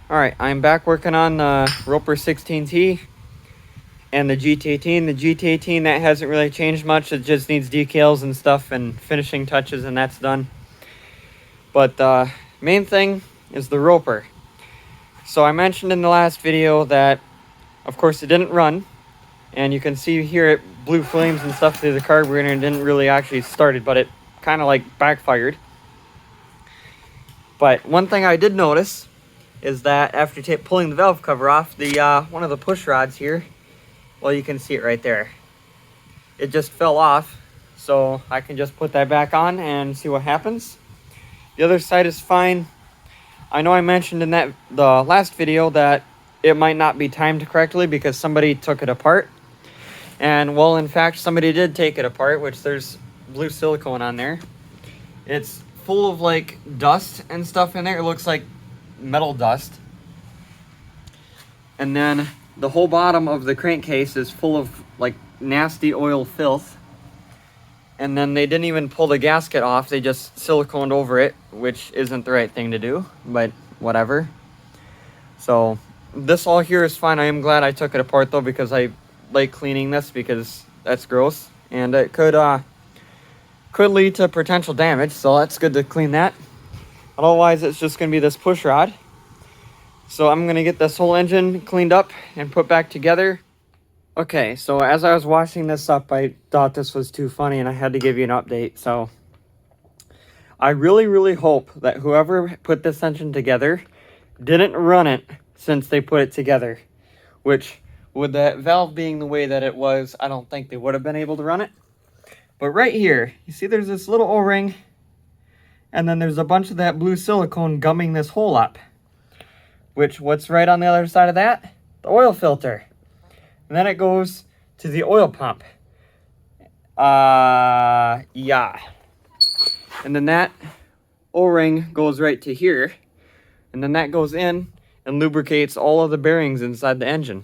Alright, I'm back working on the Roper 16T and the Gt18. The Gt18, that hasn't really changed much. It just needs decals and stuff and finishing touches, and that's done. But the main thing is the Roper. So I mentioned in the last video that, of course, it didn't run. And you can see here it blew flames and stuff through the carburetor and didn't really actually start it, but it kind of like backfired. But one thing I did notice is that after pulling the valve cover off, the one of the push rods here, well, you can see it right there. It just fell off, so I can just put that back on and see what happens. The other side is fine. I know I mentioned in the last video that it might not be timed correctly because somebody took it apart. And well, in fact, somebody did take it apart, which there's blue silicone on there. It's full of like dust and stuff in there. It looks like metal dust. And then the whole bottom of the crankcase is full of like nasty oil filth. And then they didn't even pull the gasket off. They just siliconed over it, which isn't the right thing to do, but whatever. So this all here is fine. I am glad I took it apart though, because I like cleaning this because that's gross. And it could lead to potential damage, so that's good to clean that. Otherwise, it's just going to be this push rod. So I'm going to get this whole engine cleaned up and put back together. Okay, so as I was washing this up, I thought this was too funny and I had to give you an update. So I really hope that whoever put this engine together didn't run it since they put it together. Which, with that valve being the way that it was, I don't think they would have been able to run it. But right here, you see there's this little O-ring, and then there's a bunch of that blue silicone gumming this hole up. Which, what's right on the other side of that? The oil filter. And then it goes to the oil pump. Yeah. And then that O-ring goes right to here. And then that goes in and lubricates all of the bearings inside the engine.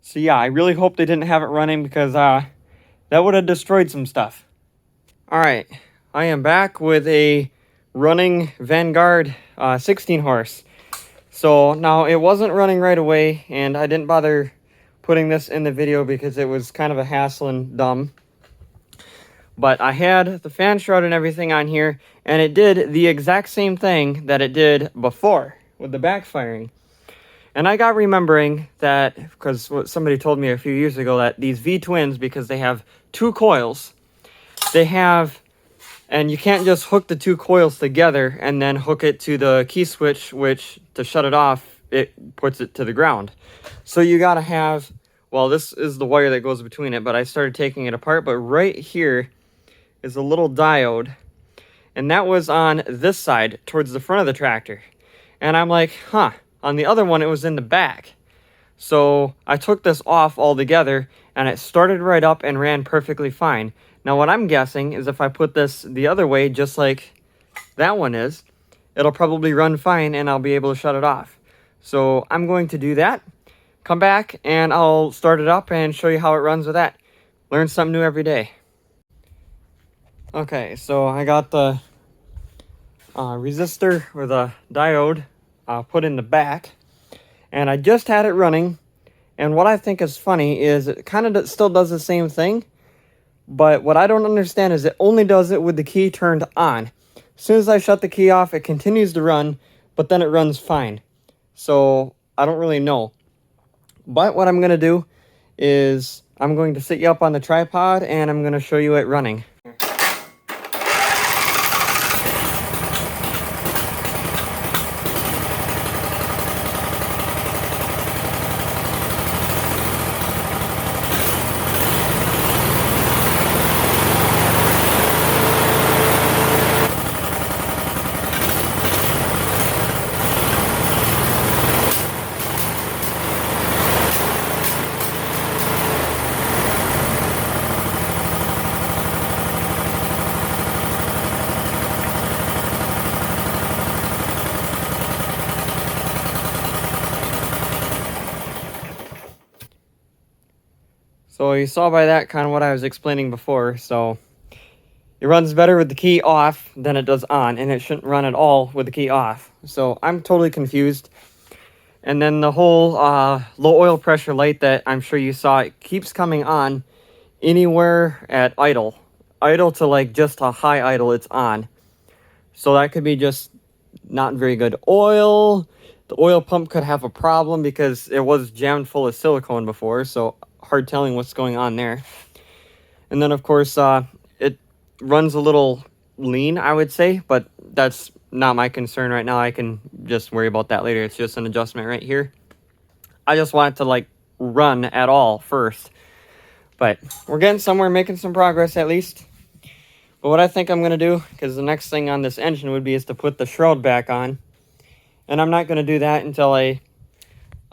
So yeah, I really hope they didn't have it running because that would have destroyed some stuff. Alright, I am back with a running Vanguard 16 horse. So now it wasn't running right away, and I didn't bother putting this in the video because it was kind of a hassle and dumb. But I had the fan shroud and everything on here, and it did the exact same thing that it did before with the backfiring. And I got remembering that, because somebody told me a few years ago, that these V-twins, because they have two coils, they have, and you can't just hook the two coils together and then hook it to the key switch, which to shut it off, it puts it to the ground. So you gotta have, well, this is the wire that goes between it, but I started taking it apart, but right here is a little diode, and that was on this side towards the front of the tractor. And I'm like, huh, on the other one it was in the back. So I took this off altogether, and it started right up and ran perfectly fine. Now what I'm guessing is if I put this the other way, just like that one is, it'll probably run fine and I'll be able to shut it off. So I'm going to do that, come back, and I'll start it up and show you how it runs with that. Learn something new every day. Okay, so I got the resistor or the diode put in the back, and I just had it running. And what I think is funny is it kind of still does the same thing, but what I don't understand is it only does it with the key turned on. As soon as I shut the key off, it continues to run, but then it runs fine. So I don't really know. But what I'm going to do is I'm going to sit you up on the tripod and I'm going to show you it running. So you saw by that kind of what I was explaining before. So it runs better with the key off than it does on, and it shouldn't run at all with the key off. So I'm totally confused. And then the whole low oil pressure light that I'm sure you saw, it keeps coming on anywhere at idle. Idle to like just a high idle, it's on. So that could be just not very good oil. The oil pump could have a problem because it was jammed full of silicone before, so hard telling what's going on there. And then of course it runs a little lean, I would say, but that's not my concern right now. I can just worry about that later. It's just an adjustment right here. I just want it to like run at all first. But we're getting somewhere, making some progress at least. But what I think I'm going to do, because the next thing on this engine would be is to put the shroud back on. And I'm not going to do that until I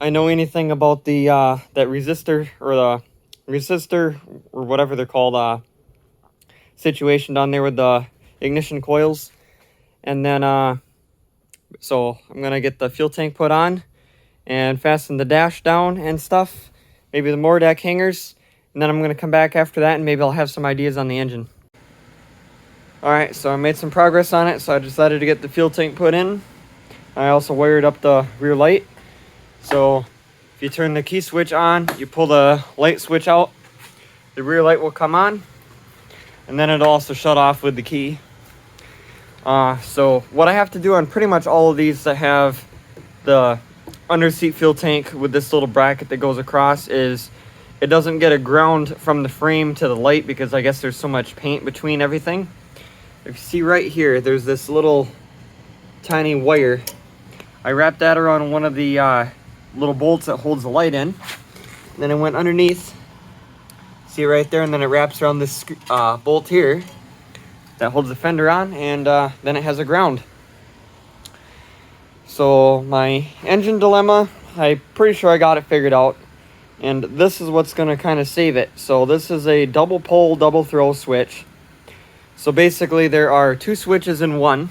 know anything about the that resistor or whatever they're called situation down there with the ignition coils. And then so I'm gonna get the fuel tank put on and fasten the dash down and stuff, maybe the more deck hangers, and then I'm gonna come back after that and maybe I'll have some ideas on the engine. Alright, so I made some progress on it, so I decided to get the fuel tank put in. I also wired up the rear light. So if you turn the key switch on, you pull the light switch out, the rear light will come on, and then it'll also shut off with the key. So what I have to do on pretty much all of these that have the under seat fuel tank with this little bracket that goes across is it doesn't get a ground from the frame to the light because I guess there's so much paint between everything. If you see right here, there's this little tiny wire. I wrapped that around one of the little bolts that holds the light in. And then it went underneath. See right there, and then it wraps around this bolt here that holds the fender on, and then it has a ground. So my engine dilemma, I'm pretty sure I got it figured out, and this is what's going to kind of save it. So this is a double pole, double throw switch. So basically there are two switches in one.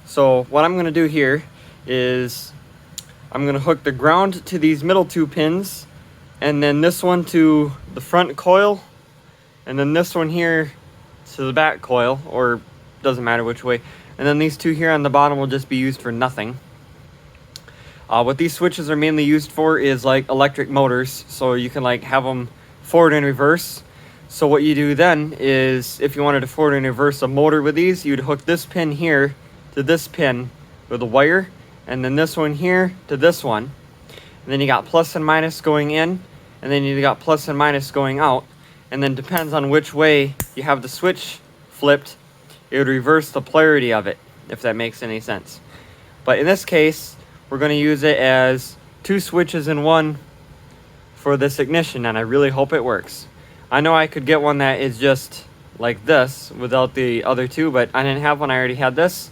So what I'm going to do here is I'm going to hook the ground to these middle two pins, and then this one to the front coil, and then this one here to the back coil, or doesn't matter which way. And then these two here on the bottom will just be used for nothing. What these switches are mainly used for is like electric motors, so you can like have them forward and reverse. So what you do then is, if you wanted to forward and reverse a motor with these, you'd hook this pin here to this pin with a wire, and then this one here to this one. And then you got plus and minus going in, and then you got plus and minus going out. And then depends on which way you have the switch flipped, it would reverse the polarity of it, if that makes any sense. But in this case, we're going to use it as two switches in one for this ignition, and I really hope it works. I know I could get one that is just like this without the other two, but I didn't have one. I already had this.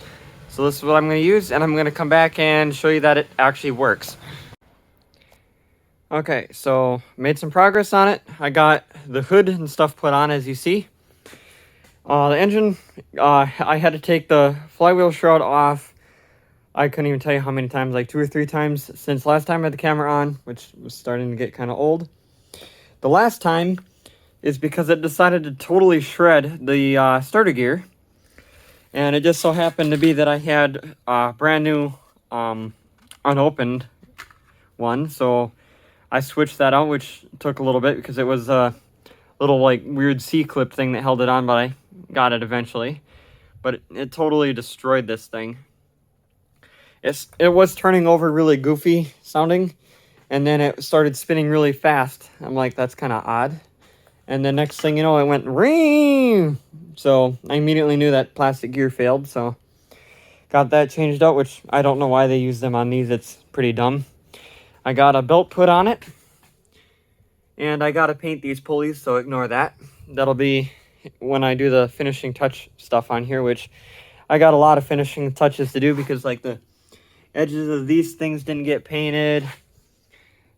So this is what I'm going to use, and I'm going to come back and show you that it actually works. Okay, so made some progress on it. I got the hood and stuff put on, as you see. The engine, I had to take the flywheel shroud off. I couldn't even tell you how many times, like 2 or 3 times since last time I had the camera on, which was starting to get kind of old. The last time is because it decided to totally shred the starter gear. And it just so happened to be that I had a brand new unopened one, so I switched that out, which took a little bit because it was a little like weird C-clip thing that held it on, but I got it eventually. But it totally destroyed this thing. It was turning over really goofy sounding, and then it started spinning really fast. I'm like, that's kind of odd. And the next thing you know, it went ring. So I immediately knew that plastic gear failed, so got that changed out, which I don't know why they use them on these. It's pretty dumb. I got a belt put on it, and I got to paint these pulleys, so ignore that. That'll be when I do the finishing touch stuff on here, which I got a lot of finishing touches to do because like the edges of these things didn't get painted.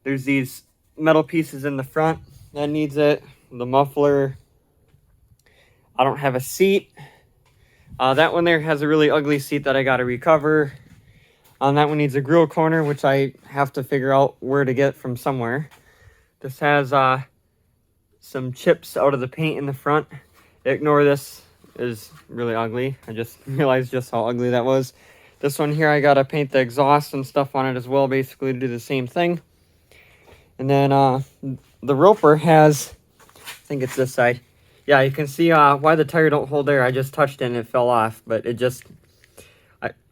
There's these metal pieces in the front that needs it. The muffler. I don't have a seat. That one there has a really ugly seat that I got to recover. That one needs a grill corner, which I have to figure out where to get from somewhere. This has some chips out of the paint in the front. Ignore this is really ugly. I just realized just how ugly that was. This one here, I gotta paint the exhaust and stuff on it as well, basically to do the same thing. And then the Roper has, I think it's this side. Yeah, you can see why the tire don't hold air. I just touched it and it fell off, but it just,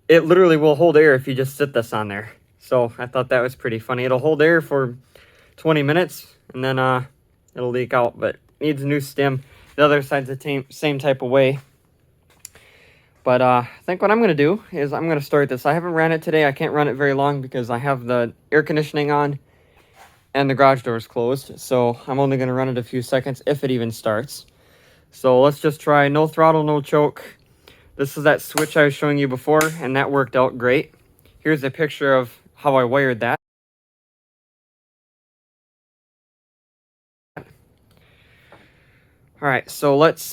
it literally will hold air if you just sit this on there. So I thought that was pretty funny. It'll hold air for 20 minutes and then it'll leak out, but needs a new stem. The other side's the same type of way. But I think what I'm going to do is I'm going to start this. I haven't ran it today. I can't run it very long because I have the air conditioning on and the garage door is closed. So I'm only going to run it a few seconds if it even starts. So let's just try no throttle, no choke. This is that switch I was showing you before, and that worked out great. Here's a picture of how I wired that. All right, so let's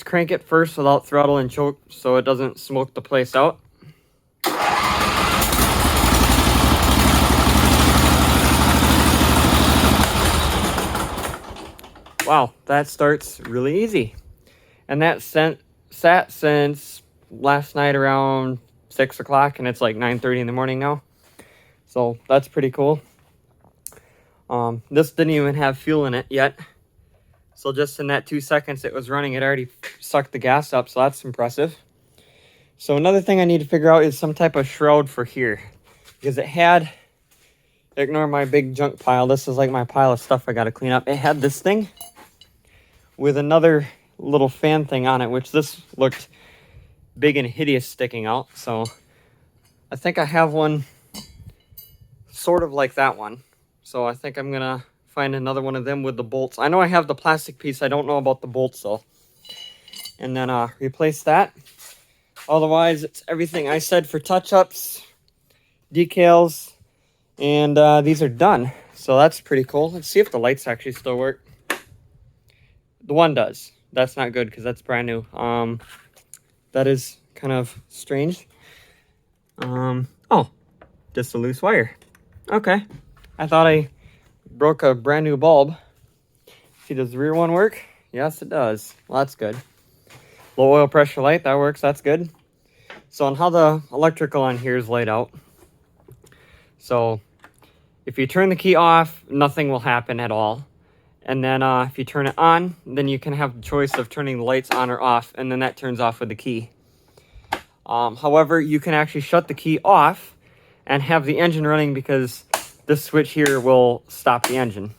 crank it first without throttle and choke so it doesn't smoke the place out. Wow, that starts really easy. And that sat since last night around 6 o'clock, and it's like 9:30 in the morning now. So that's pretty cool. This didn't even have fuel in it yet. So just in that 2 seconds it was running, it already sucked the gas up, so that's impressive. So another thing I need to figure out is some type of shroud for here. Because it had, ignore my big junk pile, this is like my pile of stuff I gotta clean up. It had this thing with another little fan thing on it, which this looked big and hideous sticking out. So I think I have one sort of like that one. So I think I'm gonna find another one of them with the bolts. I know I have the plastic piece. I don't know about the bolts though. And then replace that. Otherwise, it's everything I said for touch-ups, decals, and these are done. So that's pretty cool. Let's see if the lights actually still work. The one does. That's not good because that's brand new. That is kind of strange. Oh, just a loose wire. Okay. I thought I broke a brand new bulb. See, does the rear one work? Yes, it does. Well, that's good. Low oil pressure light, that works. That's good. So on how the electrical on here is laid out. So if you turn the key off, nothing will happen at all. And then if you turn it on, then you can have the choice of turning the lights on or off, and then that turns off with the key. However, you can actually shut the key off and have the engine running because this switch here will stop the engine.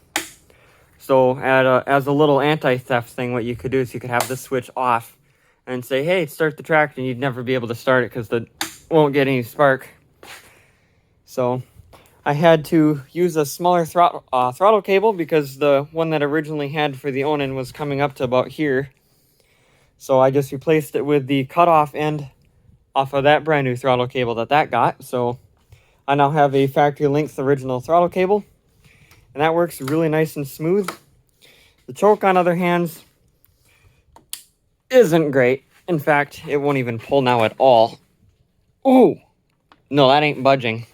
So as a little anti-theft thing, what you could do is you could have this switch off and say, hey, start the tractor, and you'd never be able to start it because it won't get any spark. So I had to use a smaller throttle cable because the one that originally had for the Onan was coming up to about here. So I just replaced it with the cutoff end off of that brand new throttle cable that got. So I now have a factory length original throttle cable, and that works really nice and smooth. The choke, on other hands, isn't great. In fact, it won't even pull now at all. Ooh, no, that ain't budging.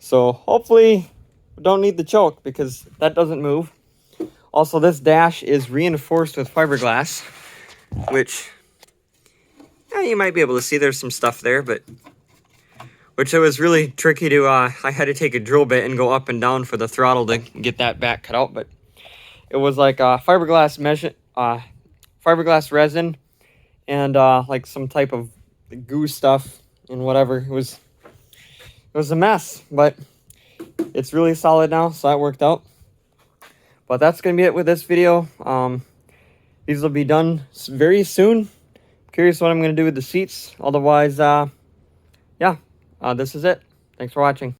So hopefully we don't need the choke because that doesn't move. Also, this dash is reinforced with fiberglass, which you might be able to see there's some stuff there, but which it was really tricky to, I had to take a drill bit and go up and down for the throttle to get that back cut out, but it was like fiberglass mesh, fiberglass resin and like some type of goo stuff and whatever. It was a mess, but it's really solid now, so that worked out. But that's going to be it with this video. These will be done very soon. Curious what I'm going to do with the seats. Otherwise, yeah, this is it. Thanks for watching.